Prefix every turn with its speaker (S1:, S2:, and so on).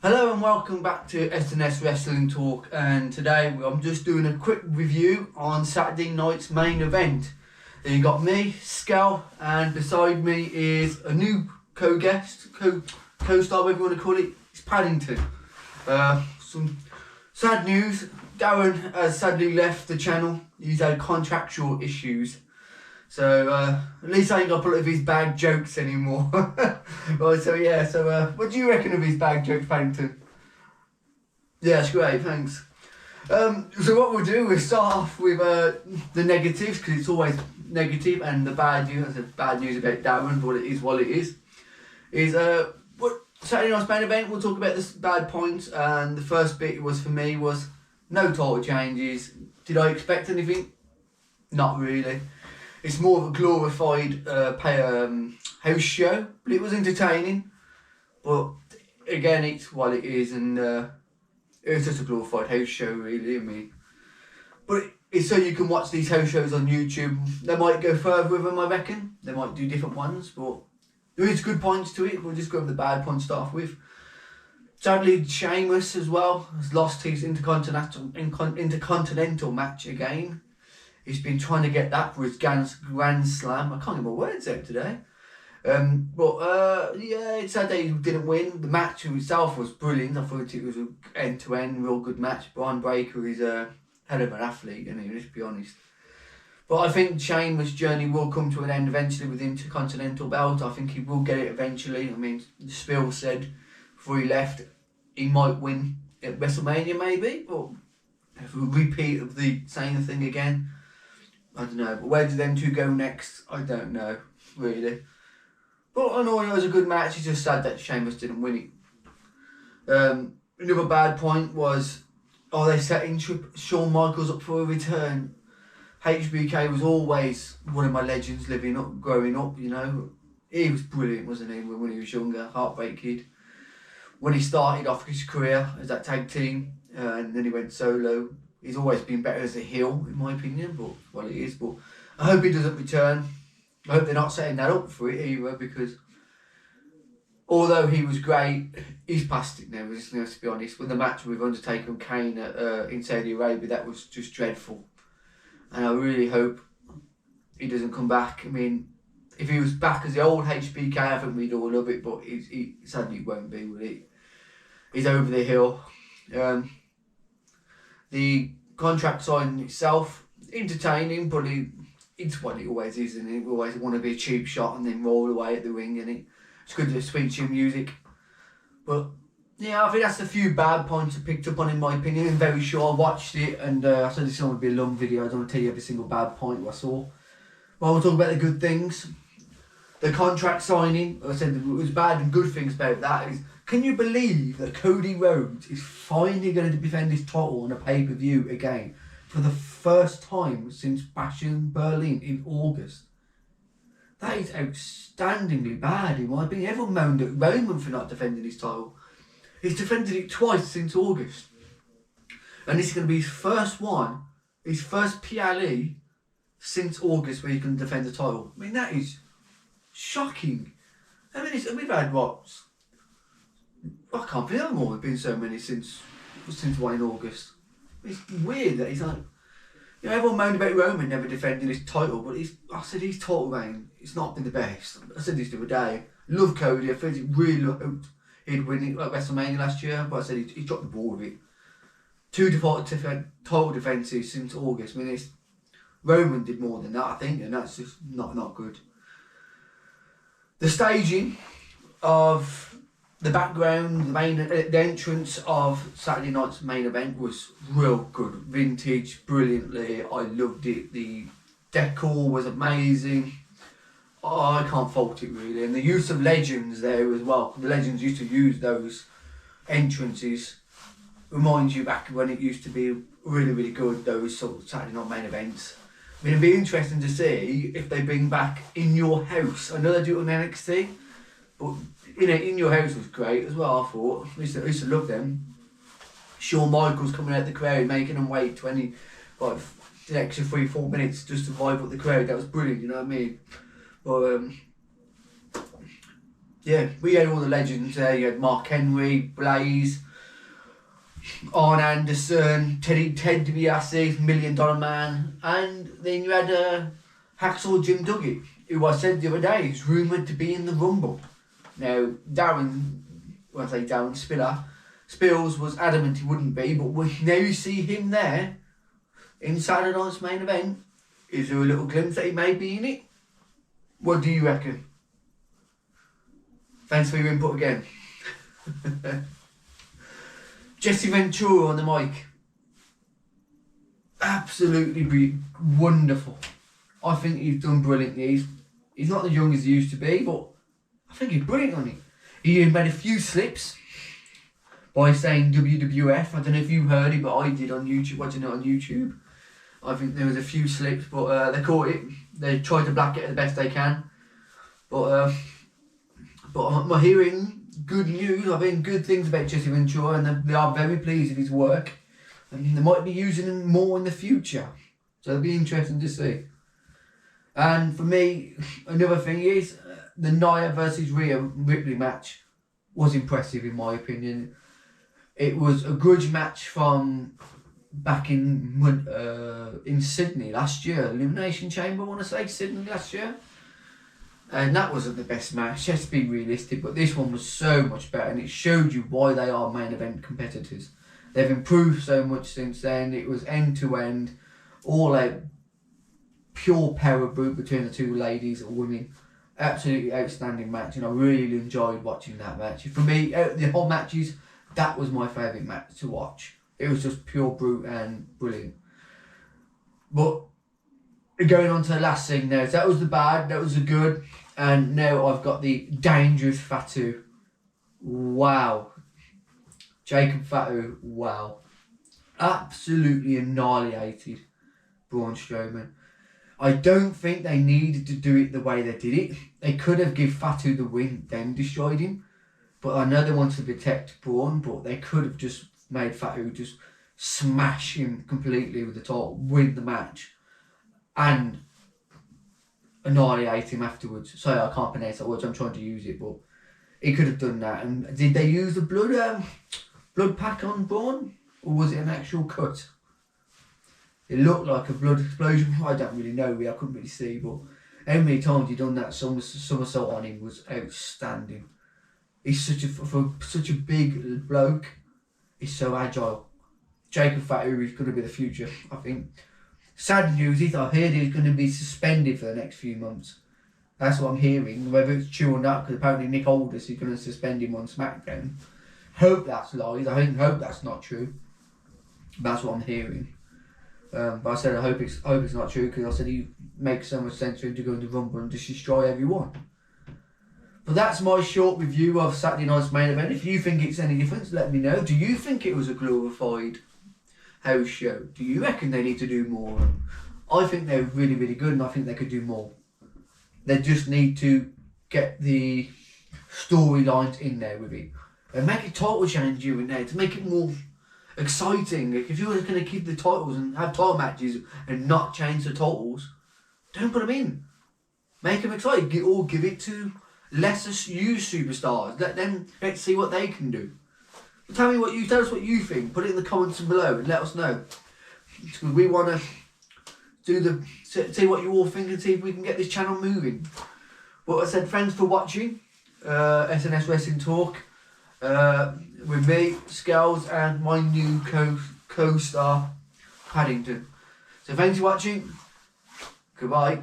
S1: Hello and welcome back to SNS Wrestling Talk, and today I'm just doing a quick review on Saturday night's main event. You got me, Skel, and beside me is a new co-guest, co-star, whatever you want to call it, it's Paddington. Some sad news, Darren has sadly left the channel. He's had contractual issues. So at least I ain't got to put up his bag jokes anymore. Right, so what do you reckon of his bag jokes, Paddington? Yeah, it's great, thanks. So what we'll do, we'll start off with the negatives, because it's always negative, and the bad news, the bad news about Darren, but it is what it is what Saturday night's main event, we'll talk about the bad points, and the first bit for me was no title changes. Did I expect anything? Not really. It's more of a glorified house show, but it was entertaining. But again, it's what it is, and it's just a glorified house show, really. I mean, but it's so you can watch these house shows on YouTube. They might go further with them, I reckon. They might do different ones, but there is good points to it. We'll just go with the bad points to start off with. Sadly, Sheamus as well has lost his intercontinental match again. He's been trying to get that for his Grand Slam. I can't get my words out today. It's sad that he didn't win. The match itself was brilliant. I thought it was an end-to-end, real good match. Brian Breaker is a hell of an athlete, isn't he? Let's be honest. But I think Sheamus' journey will come to an end eventually with the Intercontinental belt. I think he will get it eventually. I mean, Spill said before he left he might win at WrestleMania maybe, or if a repeat of the same thing again. I don't know, but where do them two go next? I don't know, really. But I know it was a good match. It's just sad that Sheamus didn't win it. Another bad point was, they setting Shawn Michaels up for a return. HBK was always one of my legends growing up, you know. He was brilliant, wasn't he, when he was younger, Heartbreak Kid. When he started off his career as that tag team, and then he went solo. He's always been better as a heel, in my opinion, but well, he is. But I hope he doesn't return. I hope they're not setting that up for it either, because although he was great, he's past it now. Let's be honest. With the match with Undertaker and Kane in Saudi Arabia, that was just dreadful, and I really hope he doesn't come back. I mean, if he was back as the old HBK, I think we'd all love it, but he sadly won't be, will he? He's over the hill. The contract signing itself, entertaining, but it's what it always is, and we always want to be a cheap shot and then roll away at the ring, and it's good to speak to your music. But yeah, I think that's a few bad points I picked up on, in my opinion. I'm very sure I watched it, and I said this is going to be a long video. I don't want to tell you every single bad point I saw. But I'll talk about the good things. The contract signing, I said it was bad, and good things about that is, can you believe that Cody Rhodes is finally going to defend his title on a pay-per-view again for the first time since Bash in Berlin in August? That is outstandingly bad, in my opinion. Everyone moaned at Roman for not defending his title. He's defended it twice since August. And this is going to be his first one, his first PLE since August where he can defend the title. I mean, that is shocking. I mean, we've had what? I can't believe there have been so many since one in August. It's weird that he's like, you know, everyone moaned about Roman never defending his title, but his title reign, it's not been the best. I said this the other day. Love Cody. I felt he really hoped he'd win it at WrestleMania last year, but I said he dropped the ball with it. 2 title defences since August. I mean, Roman did more than that, I think, and that's just not good. The staging of the background, the entrance of Saturday night's main event was real good. Vintage, brilliantly. I loved it. The decor was amazing. I can't fault it, really. And the use of legends there as well. The legends used to use those entrances. Reminds you back when it used to be really, really good, those sort of Saturday night main events. I mean, it'd be interesting to see if they bring back In Your House. I know they do it on NXT, but In Your House was great as well, I thought. I used to love them. Shawn Michaels coming out the crowd, making them wait the extra 3-4 minutes just to vibe up the crowd. That was brilliant, you know what I mean? But yeah, we had all the legends there. You had Mark Henry, Blaze, Arn Anderson, Ted DiBiase, $1 Million Man, and then you had Hacksaw Jim Duggan, who I said the other day is rumoured to be in the Rumble. Now, Darren Spills was adamant he wouldn't be, but when now you see him there in Saturday night's main event, is there a little glimpse that he may be in it? What do you reckon? Thanks for your input again. Jesse Ventura on the mic. Absolutely wonderful. I think he's done brilliantly. He's not as young as he used to be, but I think he's brilliant on it. He made a few slips by saying WWF. I don't know if you heard it, but I did on YouTube, watching it on YouTube. I think there was a few slips, but they caught it. They tried to black it the best they can. But I'm hearing good news. I've heard good things about Jesse Ventura, and they are very pleased with his work. And they might be using him more in the future. So it'll be interesting to see. And for me, another thing is the Nia versus Rhea Ripley match was impressive in my opinion. It was a grudge match from back in Sydney last year, Elimination Chamber. I want to say Sydney last year, and that wasn't the best match. Let's be realistic, but this one was so much better, and it showed you why they are main event competitors. They've improved so much since then. It was end to end, all out pure power brute between the two ladies or women. Absolutely outstanding match, and I really enjoyed watching that match. For me, out of the whole matches, that was my favourite match to watch. It was just pure brute and brilliant. But going on to the last thing now, so that was the bad, that was the good, and now I've got the dangerous Fatu. Wow. Jacob Fatu, wow. Absolutely annihilated Braun Strowman. I don't think they needed to do it the way they did it. They could have given Fatu the win, then destroyed him. But I know they wanted to protect Braun, but they could have just made Fatu just smash him completely with the title, win the match, and annihilate him afterwards. Sorry, I can't pronounce that word, I'm trying to use it, but he could have done that. And did they use the blood pack on Braun, or was it an actual cut? It looked like a blood explosion. I don't really know, I couldn't really see, but how many times he done that somersault on him was outstanding. He's for such a big bloke. He's so agile. Jacob Fatu is going to be the future, I think. Sad news is I heard he's going to be suspended for the next few months. That's what I'm hearing. Whether it's true or not, because apparently Nick Aldis is going to suspend him on SmackDown. Hope that's lies. Hope that's not true. That's what I'm hearing. But I said I hope it's not true, because I said he makes so much sense for him to go into Rumble and just destroy everyone. But that's my short review of Saturday night's main event. If you think it's any different, let me know. Do you think it was a glorified house show? Do you reckon they need to do more? I think they're really, really good, and I think they could do more. They just need to get the storylines in there with it. And make a title change here and there to make it more exciting. If you're going to keep the titles and have title matches and not change the titles, don't put them in. Make them exciting. Or give it to lesser used superstars. Let's see what they can do. Tell us what you think. Put it in the comments below and let us know. Because we want to see what you all think and see if we can get this channel moving. Well, I said, thanks for watching SNS Wrestling Talk with me, Scales, and my new co-star, Paddington. So thanks for watching. Goodbye.